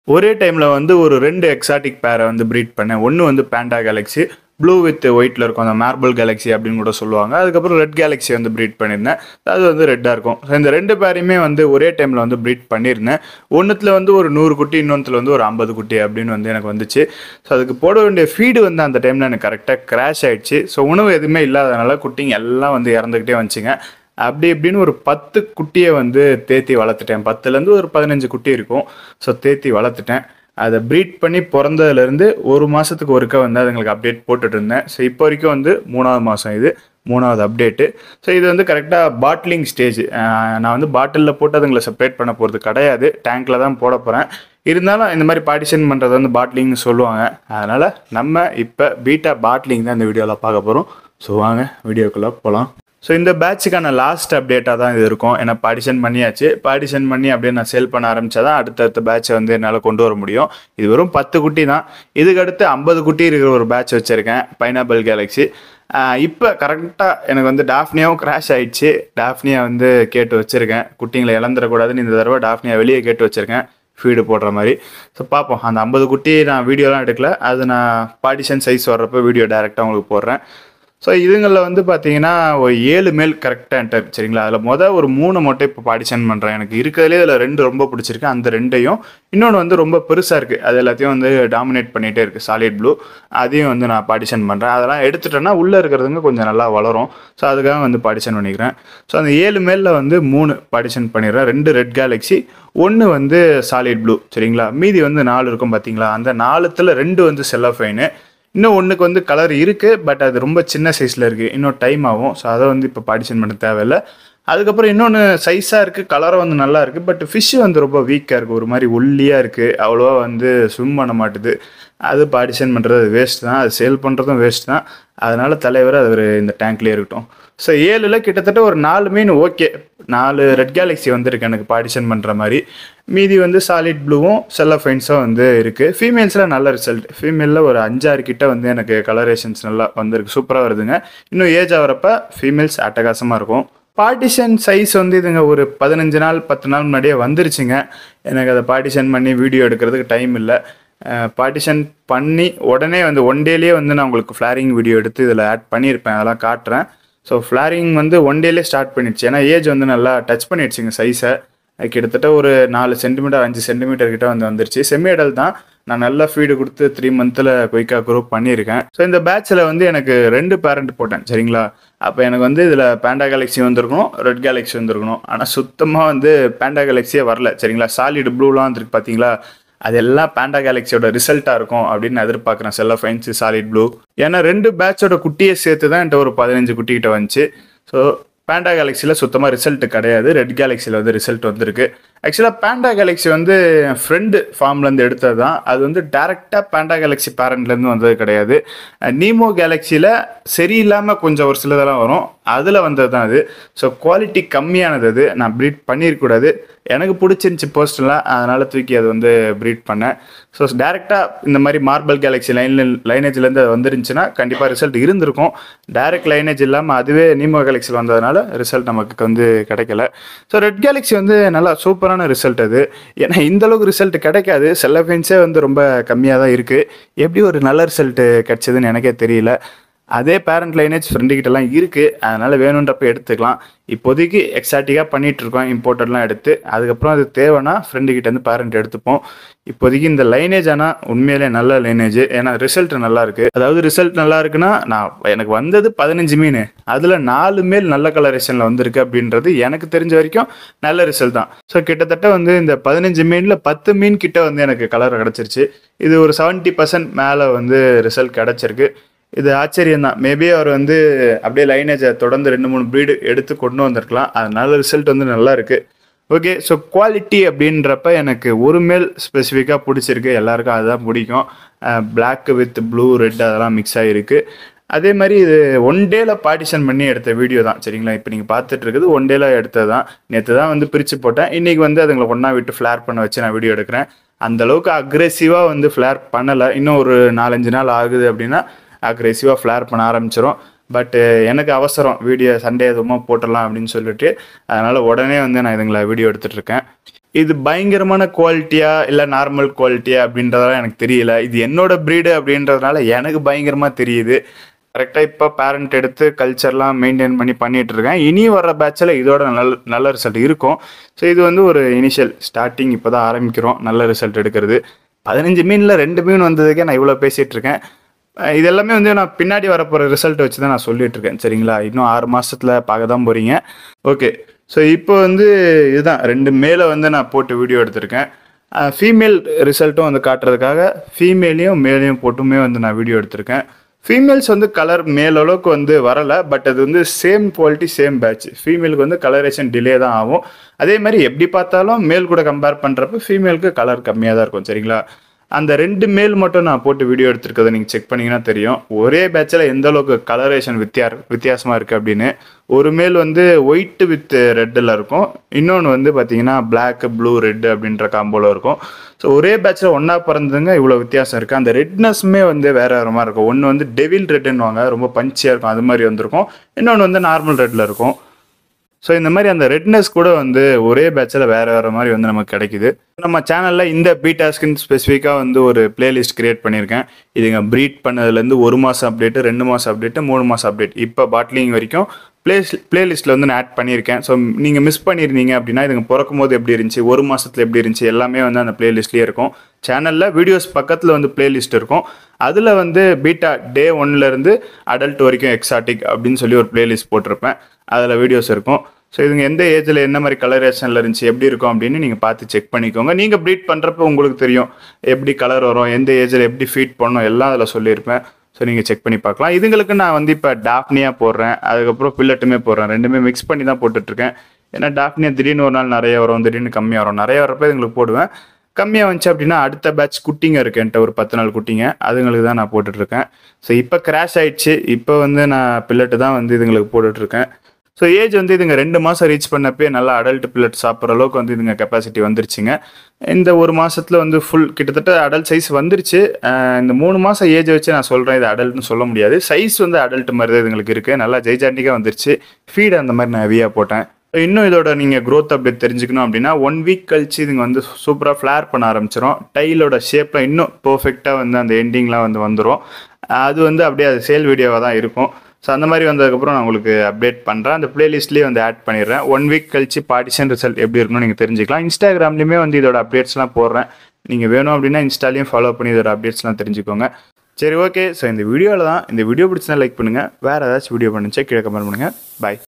ஒரே டைம்ல வந்து ஒரு 2 எக்ஸாட்டிக் பேர வந்து ப்ரீட் பண்ணேன். ஒண்ணு வந்து பாண்டா கேலக்ஸி, ப்ளூ வித் ஒயிட்ல இருக்கும். அந்த மார்பிள் கேலக்ஸி அப்படின்னு கூட சொல்லுவாங்க. அதுக்கப்புறம் ரெட் கேலக்ஸி வந்து ப்ரீட் பண்ணியிருந்தேன். அது வந்து ரெட்டா இருக்கும். ஸோ இந்த 2 பேரையுமே வந்து ஒரே டைம்ல வந்து ப்ரீட் பண்ணியிருந்தேன். ஒண்ணுத்துல வந்து ஒரு 100 குட்டி, இன்னொன்னுத்துல வந்து ஒரு 50 குட்டி அப்படின்னு வந்து எனக்கு வந்துச்சு. ஸோ அதுக்கு போட வேண்டிய ஃபீடு வந்து அந்த டைம்ல எனக்கு கரெக்ட்டா கிராஷ் ஆயிடுச்சு. ஸோ உணவு எதுவுமே இல்லாதனால குட்டிங்க எல்லாம் வந்து இறந்துக்கிட்டே வந்துச்சுங்க. அப்படி இப்படின்னு ஒரு 10 குட்டிய வந்து தேத்தி வளர்த்துட்டேன். 10லேருந்து ஒரு 15 குட்டி இருக்கும். ஸோ தேத்தி வளர்த்துட்டேன். அத ப்ரீட் பண்ணி பொறந்ததுலேருந்து 1 மாசத்துக்கு ஒருக்கா வந்து அதுங்களுக்கு அப்டேட் போட்டுட்டு இருந்தேன். ஸோ இப்போ வரைக்கும் வந்து 3வது மாசம் இது. 3வது அப்டேட்டு. ஸோ இது வந்து கரெக்ட்டா பாட்லிங் ஸ்டேஜ். நான் வந்து பாட்டில்ல போட்டு அதுங்கள செப்பரேட் பண்ண போறது கிடையாது. டேங்க்ல தான் போட போறேன். இருந்தாலும் இந்த மாரி பார்ட்டிஷன் பண்றது வந்து பாட்லிங்னு சொல்லுவாங்க. அதனால நம்ம இப்ப பீட்டா பாட்லிங் தான் இந்த வீடியோல பார்க்க போறோம். ஸோ வாங்க வீடியோக்குள்ள போலாம். ஸோ இந்த பேட்சுக்கான லாஸ்ட் அப்டேட்டாக தான் இது இருக்கும். ஏன்னா பார்ட்டிஷன் பண்ணியாச்சு. பார்ட்டிஷன் பண்ணி அப்படியே நான் சேல் பண்ண ஆரம்பித்தா தான் அடுத்தடுத்த பேட்சை வந்து என்னால் கொண்டு வர முடியும். இது வெறும் 10 குட்டி தான். இதுக்கு அடுத்து 50 குட்டி இருக்கிற ஒரு பேட்ச் வச்சுருக்கேன், பைனாப்பிள் கேலக்ஸி. இப்போ கரெக்டாக எனக்கு வந்து டாஃப்னியாவும் கிராஷ் ஆயிடுச்சு. டாஃப்னியா வந்து கேட்டு வச்சுருக்கேன். குட்டிங்களை இழந்துடக்கூடாதுன்னு இந்த தடவை டாஃப்னியா வெளியே கேட்டு வச்சுருக்கேன், ஃபீடு போடுற மாதிரி. ஸோ பார்ப்போம். அந்த 50 குட்டி நான் வீடியோலாம் எடுக்கல. அது நான் பார்ட்டிஷன் சைஸ் வர்றப்போ வீடியோ டேரெக்டாக உங்களுக்கு போடுறேன். ஸோ இதுங்களில் வந்து பார்த்தீங்கன்னா ஒரு 7 மேல் கரெக்டாக என்டர் சரிங்களா. அதில் ஒரு 3 மட்டும் இப்போ பார்ட்டிஷன் பண்ணுறேன். எனக்கு இருக்கிறதுலே அதில் 2 ரொம்ப பிடிச்சிருக்கு. அந்த 2யும் இன்னொன்று வந்து ரொம்ப பெருசாக இருக்குது. அது எல்லாத்தையும் வந்து டாமினேட் பண்ணிகிட்டே இருக்குது, சாலிட் ப்ளூ. அதையும் வந்து நான் பார்ட்டிஷன் பண்ணுறேன். அதெல்லாம் எடுத்துட்டேன்னா உள்ளே இருக்கிறதுங்க கொஞ்சம் நல்லா வளரும். ஸோ அதுக்காக வந்து பார்ட்டிஷன் பண்ணிக்கிறேன். ஸோ அந்த 7 மேலில் வந்து 3 பார்ட்டிஷன் பண்ணிடுறேன். 2 ரெட் கேலக்ஸி, 1 வந்து சாலிட் ப்ளூ சரிங்களா. மீதி வந்து 4 இருக்கும் பார்த்தீங்களா. அந்த 4த்தில் 2 வந்து செல்லோஃபைனு. இன்னும் ஒன்றுக்கு வந்து கலர் இருக்குது, பட் அது ரொம்ப சின்ன சைஸில் இருக்குது. இன்னும் டைம் ஆகும். ஸோ அதை வந்து இப்போ பார்ட்டிஷன் பண்ண தேவையில்லை. அதுக்கப்புறம் இன்னொன்று சைஸாக இருக்குது, கலரும் வந்து நல்லா இருக்குது. பட் ஃபிஷ்ஷு வந்து ரொம்ப வீக்காக இருக்குது, ஒரு மாதிரி ஒல்லியாக இருக்குது. அவ்வளோவா வந்து ஸ்விம் பண்ண மாட்டுது. அது பார்ட்டிஷன் பண்ணுறது வேஸ்ட் தான், அது சேல் பண்ணுறதும் வேஸ்ட் தான். அதனால் தலைவர் அது இந்த டேங்க்லேயே இருக்கட்டும். ஸோ 7ல் கிட்டத்தட்ட ஒரு 4 மீன் ஓகே. 4 ரெட் கேலக்ஸி வந்துருக்கு எனக்கு பார்ட்டிஷன் பண்ணுற மாதிரி. மீதி வந்து சாலிட் ப்ளூவும் செல்லோஃபைன்ஸும் வந்து இருக்குது. ஃபீமேல்ஸில் நல்ல ரிசல்ட். ஃபீமேலில் ஒரு 5-6 கிட்ட வந்து எனக்கு கலரேஷன்ஸ் நல்லா வந்திருக்கு, சூப்பராக வருதுங்க. இன்னும் ஏஜ் ஆகிறப்ப ஃபீமேல்ஸ் அட்டகாசமாக இருக்கும். பார்ட்டிஷன் சைஸ் வந்து இதுங்க ஒரு 15 நாள் 10 நாள் முன்னாடியே வந்துருச்சுங்க. எனக்கு அதை பார்ட்டிஷன் பண்ணி வீடியோ எடுக்கிறதுக்கு டைம் இல்லை. பார்ட்டிஷன் பண்ணி உடனே வந்து 1 டேலேயே வந்து நான் உங்களுக்கு ஃப்ளாரிங் வீடியோ எடுத்து இதில் ஆட் பண்ணியிருப்பேன், அதெல்லாம் காட்டுறேன். ஸோ ஃப்ளாரிங் வந்து 1 டேலே ஸ்டார்ட் பண்ணிடுச்சு. ஏன்னா ஏஜ் வந்து நல்லா டச் பண்ணிடுச்சுங்க சைஸை. கிட்டத்தட்ட ஒரு 4 சென்டிமீட்டர் 5 சென்டிமீட்டர் கிட்ட வந்துருச்சு. செமியடல் தான். நான் நல்லா ஃபீடு கொடுத்து 3 மந்த்தில் குயிக்காக குரூப் பண்ணியிருக்கேன். ஸோ இந்த பேட்சில் வந்து எனக்கு 2 பேரண்ட் போட்டேன் சரிங்களா. அப்போ எனக்கு வந்து இதில் பாண்டா கேலக்ஸி வந்திருக்கணும், ரெட் கேலக்ஸி வந்திருக்கணும். ஆனால் சுத்தமாக வந்து பாண்டா கேலக்ஸியே வரல சரிங்களா. சாலிட் ப்ளூலாம் வந்துருக்கு பார்த்தீங்களா. அதெல்லாம் பாண்டா கேலக்ஸியோட ரிசல்ட்டாக இருக்கும் அப்படின்னு நான் எதிர்பார்க்குறேன். செல்லோஃபைன்ஸ், சாலிட் ப்ளூ. ஏன்னா 2 பேட்சோட குட்டியை சேர்த்து தான் என்கிட்ட ஒரு 15 குட்டிக்கிட்ட வந்துச்சு. ஸோ பாண்டா கேலக்ஸியில் சுத்தமாக ரிசல்ட் கிடையாது. ரெட் கேலக்ஸியில் வந்து ரிசல்ட் வந்திருக்கு. ஆக்சுவலாக பாண்டா கேலக்ஸி வந்து என் ஃப்ரெண்டு ஃபார்ம்லேருந்து எடுத்தது தான். அது வந்து டேரெக்டாக பாண்டா கேலக்ஸி பேரண்ட்லேருந்து வந்தது கிடையாது. நீமோ கேலக்ஸியில் சரியில்லாமல் கொஞ்சம் ஒரு சிலதெல்லாம் வரும், அதில் வந்தது தான் அது. ஸோ குவாலிட்டி கம்மியானது அது. நான் ப்ரீட் பண்ணியிருக்கூடாது. எனக்கு பிடிச்சிருந்துச்சி பர்சனலாக, அதனால் தூக்கி அது வந்து ப்ரீட் பண்ணேன். ஸோ டேரெக்டாக இந்த மாதிரி மார்பிள் கேலக்ஸி லைனேஜ்லேருந்து அது வந்துருந்துச்சுன்னா கண்டிப்பாக ரிசல்ட் இருந்திருக்கும். டேரெக்ட் லைனேஜ் இல்லாமல் அதுவே நீமோ கேலக்ஸியில் வந்ததுனால ரிசல்ட் நமக்கு வந்து கிடைக்கல. ஸோ ரெட் கேலக்ஸி வந்து நல்லா சூப்பரான ரிசல்ட் அது. ஏன்னா இந்தளவுக்கு ரிசல்ட் கிடைக்காது. செல்லோஃபைன்ஸே வந்து ரொம்ப கம்மியாக தான் இருக்குது. எப்படி ஒரு நல்ல ரிசல்ட்டு கிடச்சிதுன்னு எனக்கே தெரியல. அதே பேரண்ட் லைனேஜ் ஃப்ரெண்டுக்கிட்டலாம் இருக்குது. அதனால் வேணுன்றப்ப எடுத்துக்கலாம். இப்போதைக்கு எக்ஸாட்டிக்காக பண்ணிகிட்ருக்கோம், இம்போர்ட்டட்லாம் எடுத்து. அதுக்கப்புறம் அது தேவைன்னா ஃப்ரெண்டுக்கிட்டேருந்து பேரண்ட் எடுத்துப்போம். இப்போதைக்கு இந்த லைனேஜ் ஆனால் உண்மையிலே நல்ல லைனேஜ். ஏன்னா ரிசல்ட் நல்லா இருக்குது. அதாவது ரிசல்ட் நல்லா இருக்குன்னா, எனக்கு வந்தது 15 மீன், அதில் 4 மேல் நல்ல கலரேஷனில் வந்திருக்கு அப்படின்றது எனக்கு தெரிஞ்ச வரைக்கும் நல்ல ரிசல்ட் தான். ஸோ கிட்டத்தட்ட வந்து இந்த 15 மீனில் 10 மீன் கிட்ட வந்து எனக்கு கலர் கிடச்சிருச்சு. இது ஒரு 70% மேலே வந்து ரிசல்ட் கிடச்சிருக்கு. இது ஆச்சரியம் தான். மேபி அவர் வந்து அப்படியே லைனேஜை தொடர்ந்து 2-3 ப்ரீடு எடுத்து கொண்டு வந்திருக்கலாம். அதனால ரிசல்ட் வந்து நல்லா இருக்குது. ஓகே. ஸோ குவாலிட்டி அப்படின்றப்ப எனக்கு ஒரு மேல் ஸ்பெசிஃபிக்காக பிடிச்சிருக்கு. எல்லாருக்கும் அதுதான் பிடிக்கும். பிளாக் வித் ப்ளூ ரெட் அதெல்லாம் மிக்ஸ் ஆகிருக்கு. அதே மாதிரி இது 1 டேல பார்ட்டிஷன் பண்ணி எடுத்த வீடியோ தான் சரிங்களா. இப்போ நீங்கள் பார்த்துட்டு இருக்குது 1 டேல எடுத்தது தான். நேற்று தான் வந்து பிரித்து போட்டேன். இன்றைக்கி வந்து அதுங்களை ஒன்றா விட்டு ஃப்ளேர் பண்ண வச்சு நான் வீடியோ எடுக்கிறேன். அந்தளவுக்கு அக்ரெசிவாக வந்து ஃப்ளேர் பண்ணலை. இன்னும் ஒரு 4-5 நாள் ஆகுது அப்படின்னா அக்ரெசிவாக ஃப்ளேர் பண்ண ஆரம்பிச்சிடும். பட் எனக்கு அவசரம், வீடியோ சண்டே எதுவுமா போட்டுடலாம் அப்படின்னு சொல்லிட்டு, அதனால் உடனே வந்து நான் இதுங்களை வீடியோ எடுத்துகிட்ருக்கேன். இது பயங்கரமான குவாலிட்டியா இல்லை நார்மல் குவாலிட்டியா அப்படின்றதெல்லாம் எனக்கு தெரியல. இது என்னோட ப்ரீடு அப்படின்றதுனால எனக்கு பயங்கரமாக தெரியுது. கரெக்டாக இப்போ பேரண்ட் எடுத்து கல்ச்சர்லாம் மெயின்டைன் பண்ணிட்டு இருக்கேன். இனி வர்ற பேட்சில் இதோட நல்ல ரிசல்ட் இருக்கும். ஸோ இது வந்து ஒரு இனிஷியல் ஸ்டார்டிங், இப்போ தான் ஆரம்பிக்கிறோம் நல்ல ரிசல்ட் எடுக்கிறது. 15 மீனில் 2 மீன் வந்ததுக்கே நான் இவ்வளோ பேசிகிட்டு இருக்கேன். இது எல்லாமே வந்து நான் பின்னாடி வரப்போகிற ரிசல்ட் வச்சு தான் நான் சொல்லிட்டு இருக்கேன். சரிங்களா, இன்னும் 6 மாதத்தில் பார்க்க தான் போகிறீங்க. ஓகே, ஸோ இப்போ வந்து இதுதான் 2 மேலே வந்து நான் போட்டு வீடியோ எடுத்திருக்கேன். ஃபீமேல் ரிசல்ட்டும் வந்து காட்டுறதுக்காக ஃபீமேலையும் மேலையும் போட்டுமே வந்து நான் வீடியோ எடுத்திருக்கேன். ஃபீமேல்ஸ் வந்து கலர் மேல் அளவுக்கு வந்து வரலை, பட் அது வந்து சேம் குவாலிட்டி சேம் பேட்ச். ஃபீமேலுக்கு வந்து கலரேஷன் டிலே தான் ஆகும். அதே மாதிரி எப்படி பார்த்தாலும் மேல் கூட கம்பேர் பண்ணுறப்ப ஃபீமேலுக்கு கலர் கம்மியாக தான் இருக்கும். சரிங்களா, அந்த 2 மேல் மட்டும் நான் போட்டு வீடியோ எடுத்துருக்கதை நீங்கள் செக் பண்ணிங்கன்னா தெரியும் ஒரே பேட்சில் எந்த அளவுக்கு கலரேஷன் வித்தியாசமாக இருக்குது அப்படின்னு. ஒரு மேல் வந்து ஒயிட்டு வித் ரெட்டில் இருக்கும், இன்னொன்று வந்து பார்த்தீங்கன்னா பிளாக் ப்ளூ ரெட் அப்படின்ற காம்போவில் இருக்கும். ஸோ ஒரே பேட்சில் ஒன்றா பிறந்ததுங்க இவ்வளோ வித்தியாசம் இருக்குது. அந்த ரெட்னஸ்மே வந்து வேறு மாதிரி இருக்கும். ஒன்று வந்து டெவில் ரெட்டுன்னுவாங்க, ரொம்ப பஞ்சியாக இருக்கும், அது மாதிரி வந்திருக்கும். இன்னொன்று வந்து நார்மல் ரெட்டில் இருக்கும். ஸோ இந்த மாதிரி அந்த ரெட்னஸ் கூட வந்து ஒரே பேட்சில் வேறு மாதிரி வந்து நமக்கு கிடைக்குது. நம்ம சேனலில் இந்த பீட்டாஸ்க்குன்னு ஸ்பெசிஃபிக்காக வந்து ஒரு பிளேலிஸ்ட் கிரியேட் பண்ணியிருக்கேன். இதுங்க ப்ரீட் பண்ணதுலேருந்து 1 மாதம் அப்டேட்டு, 2 மாதம் அப்டேட்டு, 3 மாதம் அப்டேட், இப்போ பாட்லிங் வரைக்கும் பிளேலிஸ்ட்டில் வந்து நான் ஆட் பண்ணியிருக்கேன். ஸோ நீங்கள் மிஸ் பண்ணியிருந்தீங்க அப்படின்னா இதுங்க பிறக்கும் போது எப்படி இருந்துச்சு, 1 மாதத்தில் எப்படி இருந்துச்சு, எல்லாமே வந்து அந்த பிளேலிஸ்ட்லேயே இருக்கும். சேனலில் வீடியோஸ் பக்கத்தில் வந்து பிளேலிஸ்ட் இருக்கும். அதில் வந்து பீட்டா டே 1லேருந்து அடல்ட் வரைக்கும் எக்ஸாட்டிக் அப்படின்னு சொல்லி ஒரு பிளேலிஸ்ட் போட்டிருப்பேன். அதில் வீடியோஸ் இருக்கும். ஸோ இதுங்க எந்த ஏஜில் என்ன மாதிரி கலரேஷனில் இருந்துச்சு, எப்படி இருக்கும் அப்படின்னு நீங்கள் பார்த்து செக் பண்ணிக்கோங்க. நீங்கள் ப்ரீட் பண்ணுறப்ப உங்களுக்கு தெரியும் எப்படி கலர் வரும், எந்த ஏஜில் எப்படி ஃபீட் பண்ணணும், எல்லாம் அதில் சொல்லியிருப்பேன். ஸோ நீங்கள் செக் பண்ணி பார்க்கலாம். இதுங்களுக்கு நான் வந்து இப்போ டாஃப்னியா போடுறேன், அதுக்கப்புறம் பில்லட்டுமே போடுறேன். ரெண்டுமே மிக்ஸ் பண்ணி தான் போட்டுட்ருக்கேன். ஏன்னா டாஃப்னியா திடீர்னு ஒரு நாள் நிறைய வரும், திடீர்னு கம்மியாக வரும். நிறைய வரப்போ இதுங்களுக்கு போடுவேன். கம்மியாக வந்துச்சு அப்படின்னா அடுத்த பேட்ச் குட்டிங்க இருக்கு என்கிட்ட, ஒரு 10 நாள் குட்டிங்க, அதுங்களுக்கு தான் நான் போட்டுட்ருக்கேன். ஸோ இப்போ கிராஷ் ஆகிடுச்சு. இப்போ வந்து நான் பில்லட்டு தான் வந்து இதுங்களுக்கு போட்டுட்ருக்கேன். ஸோ ஏஜ் வந்து இதுங்க 2 மாதம் ரீச் பண்ணப்பே நல்லா அடல்ட் பில்லட் சாப்பிட்ற அளவுக்கு வந்து இதுங்க கெப்பாசிட்டி வந்துருச்சுங்க. இந்த 1 மாதத்தில் வந்து ஃபுல் கிட்டத்தட்ட அடல்ட் சைஸ் வந்துருச்சு. இந்த 3 மாதம் ஏஜ் வச்சு நான் சொல்கிறேன், இது அடல்ட்னு சொல்ல முடியாது. சைஸ் வந்து அடல்ட் மாதிரி தான் இதுங்களுக்கு இருக்குது. நல்லா ஜெய்ஜாண்டிக்காக வந்துருச்சு. ஃபீடு அந்த மாதிரி நான் ஹெவியாக போட்டேன். இன்னும் இதோட நீங்கள் க்ரோத் அப்டேட் தெரிஞ்சுக்கணும் அப்படின்னா 1 வீக் கழிச்சு இதுங்க வந்து சூப்பராக ஃப்ளேர் பண்ண ஆரம்பிச்சிடும். டைலோட ஷேப்பில் இன்னும் பர்ஃபெக்டாக வந்து அந்த எண்டிங்லாம் வந்து வந்துடும். அது வந்து அப்படியே அது சேல் வீடியோவாக தான் இருக்கும். ஸோ அந்த மாதிரி வந்ததுக்கப்புறம் நான் உங்களுக்கு அப்டேட் பண்ணுறேன். அந்த பிளேலிஸ்ட்லேயே வந்து ஆட் பண்ணிடுறேன். 1 வீக் கழிச்சு பார்ட்டிஷன் ரிசல்ட் எப்படி இருக்கணும்னு நீங்கள் தெரிஞ்சுக்கலாம். இன்ஸ்டாகிராம்லேயுமே வந்து இதோட அப்டேட்ஸ்லாம் போடுறேன். நீங்கள் வேணும் அப்படின்னா இன்ஸ்டாலையும் ஃபாலோ பண்ணி இதோட அப்டேட்ஸ்லாம் தெரிஞ்சுக்கோங்க. சரி, ஓகே. ஸோ இந்த வீடியோவில் தான். இந்த வீடியோ பிடிச்சா லைக் பண்ணுங்கள். வேறு ஏதாச்சும் வீடியோ பண்ணுச்சா கீழே கமெண்ட் பண்ணுங்கள். பாய்.